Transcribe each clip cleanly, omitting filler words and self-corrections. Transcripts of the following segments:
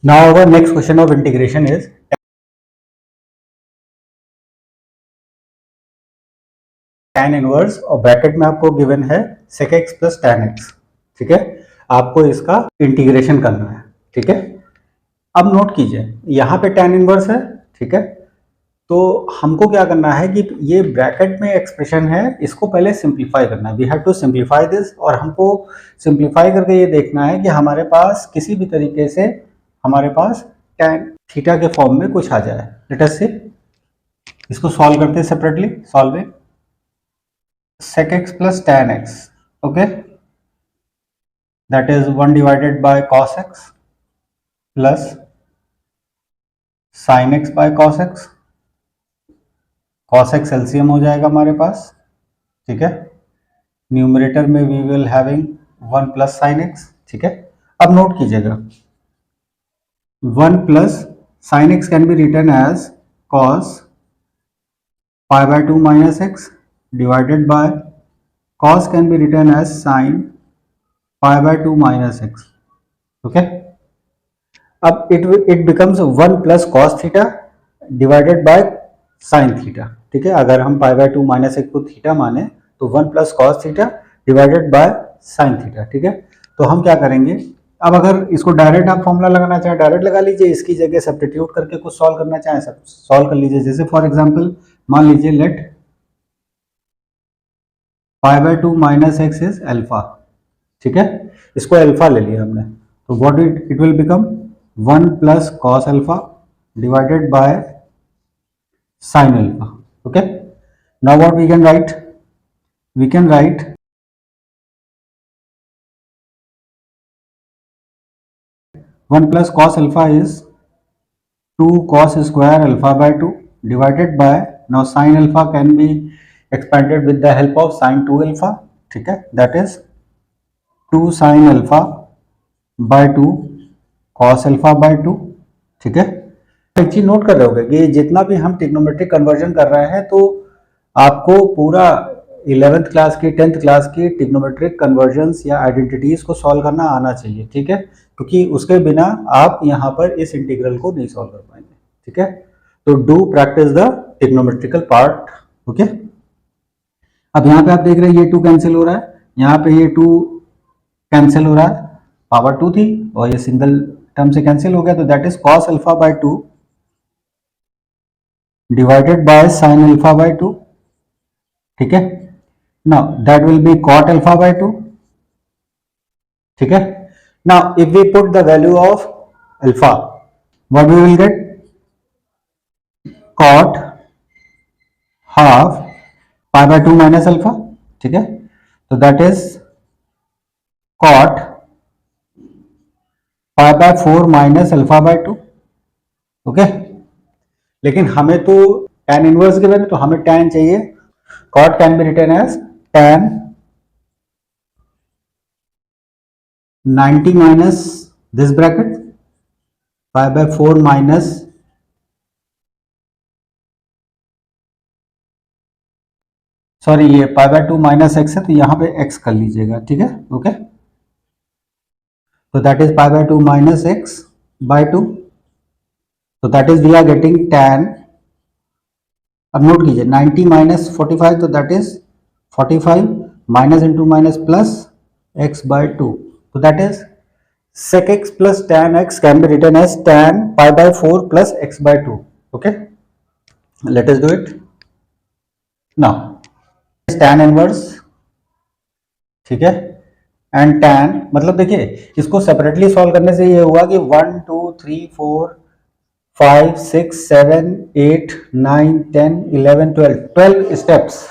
Now our next question of integration is tan inverse और bracket में आपको given है sec x plus tan x। ठीक है, आपको इसका इंटीग्रेशन करना है। ठीक है, अब नोट कीजिए यहाँ पे tan इनवर्स है। ठीक है, तो हमको क्या करना है कि ये ब्रैकेट में एक्सप्रेशन है, इसको पहले सिंप्लीफाई करना है। We have to simplify this, और हमको सिंप्लीफाई करके ये देखना है कि हमारे पास किसी भी तरीके से हमारे पास tan थीटा के फॉर्म में कुछ आ जाए। लेट अस सी, इसको सॉल्व करते हैं separately. Solving sec x plus tan x, okay, that is 1 divided by cos x plus sin x by cos x। cos x LCM हो जाएगा हमारे पास। ठीक है, न्यूमरेटर में we will having 1 plus sine x. ठीक है, अब नोट कीजिएगा 1 plus sine x can be written as cos pi by 2 minus x divided by cos can be written as sin pi by 2 minus x। okay, अब it becomes 1 plus cos theta divided by sine theta. ठीक है, अगर हम पाई by 2 minus x को theta माने तो 1 plus cos theta divided by sine theta. ठीक है, तो हम क्या करेंगे, अब अगर इसको डायरेक्ट आप फॉर्मूला लगाना चाहें डायरेक्ट लगा लीजिए, इसकी जगह सब्स्टिट्यूट करके कुछ सॉल्व करना चाहें सब सॉल्व कर लीजिए। जैसे फॉर एग्जांपल मान लीजिए let pi by 2 minus x is alpha. ठीक है, इसको अल्फा ले लिया हमने, तो what it will become 1 plus cos alpha divided by sin alpha। okay, now what we can write, we can write 1 plus cos alpha is 2 cos square alpha by 2 divided by, now sin alpha can be expanded with the help of sin 2 alpha। ठीक है, that is 2 sin alpha by 2 cos alpha by 2। ठीक है, एक चीज note कर रहे होगे कि जितना भी हम ट्रिग्नोमेट्रिक कन्वर्जन कर रहे हैं तो आपको पूरा 11th क्लास की 10th क्लास की ट्रिग्नोमेट्रिक कन्वर्जन्स या आइडेंटिटीज को सॉल्व करना आना चाहिए। ठीक है, क्योंकि उसके बिना आप यहाँ पर इस इंटीग्रल को नहीं सॉल्व कर पाएंगे। ठीक है, तो do practice the trigonometrical part. Okay, अब यहाँ पे आप देख रहे हैं ये 2 कैंसिल हो रहा है, यहाँ पे ये 2 कैंसिल हो रहा है, पावर 2 थी और ये सिंगल टर्म से कैंसिल हो गया, तो that is cos alpha by 2 divided by sine alpha by 2। ठीक है, now that will be cot alpha by 2। ठीक है, now if we put the value of alpha what we will get, cot half pi by 2 minus alpha. ठीक है, तो that is cot pi by 4 minus alpha by 2। Okay, लेकिन हमें तो tan inverse given है तो हमें tan चाहिए। cot can be written as tan 90 minus this bracket pi by 4 minus sorry ये पाई बाय 2 माइनस एक्स है तो यहाँ पे x कर लीजिएगा। ठीक है, ओके, तो that is pi by 2 minus x by 2, तो that is we are getting tan, अब नोट कीजिए 90 माइनस 45 तो that is 45 minus into minus plus x by 2, तो that is sec x plus tan x can be written as tan pi by 4 plus x by 2। okay, let us do it now। tan inverse, ठीक है, and tan मतलब देखिए इसको separately solve करने से ये हुआ कि 1 2 3 4 5 6 7 8 9 10 11 12 स्टेप्स,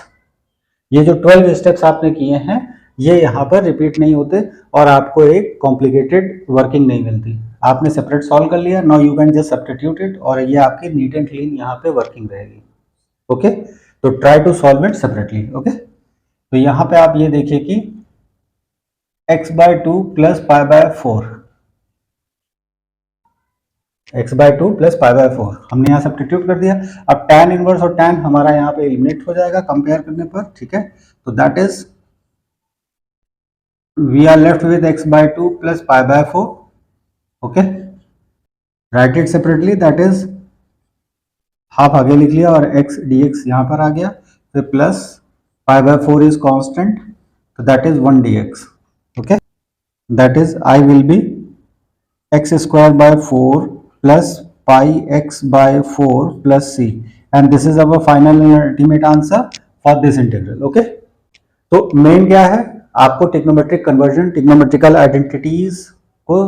ये जो 12 स्टेप्स आपने किए हैं ये यहाँ पर रिपीट नहीं होते और आपको एक कॉम्प्लिकेटेड वर्किंग नहीं मिलती। आपने सेपरेट सॉल्व कर लिया, now you can just substitute it और ये आपकी नीट एंड क्लीन यहाँ पे वर्किंग रहेगी। ओके, तो try to solve it separately. Okay, तो यहाँ पे आप ये देखिए कि x by 2 plus pi by 4, x by 2 plus pi by 4 हमने यहाँ सब्स्टिट्यूट कर दिया। अब tan इनवर्स और tan हमारा यहाँ पे एलिमिनेट हो जाएगा कंपेयर करने पर। ठीक है, तो that is we are left with x by 2 plus pi by 4। okay, right it separately, that is half आगे लिख लिया और x dx यहाँ पर आ गया, फिर plus pi by 4 is constant, तो that is 1 dx. Okay, that is I will be x square by 4 plus pi x by 4 plus c, and this is our final and ultimate answer for this integral. Okay, तो main क्या है, आपको trigonometric conversion, trigonometrical identities को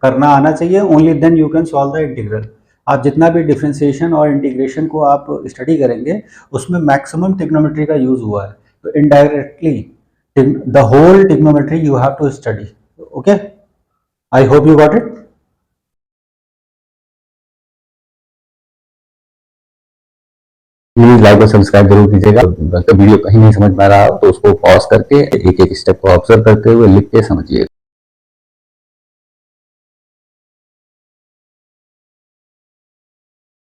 करना आना चाहिए. Only then you can solve the integral. आप जितना भी डिफरेंशिएशन और इंटीग्रेशन को आप स्टडी करेंगे उसमें मैक्सिमम टिग्नोमेट्री का यूज हुआ है, तो indirectly the whole trigonometry you have to study. Okay, I hope you got it. Please like और सब्सक्राइब जरूर कीजिएगा. अगर वीडियो कहीं नहीं समझ में आ रहा हो तो उसको पॉज करके एक एक स्टेप को ऑब्जर्व करते हुए लिख के समझिए.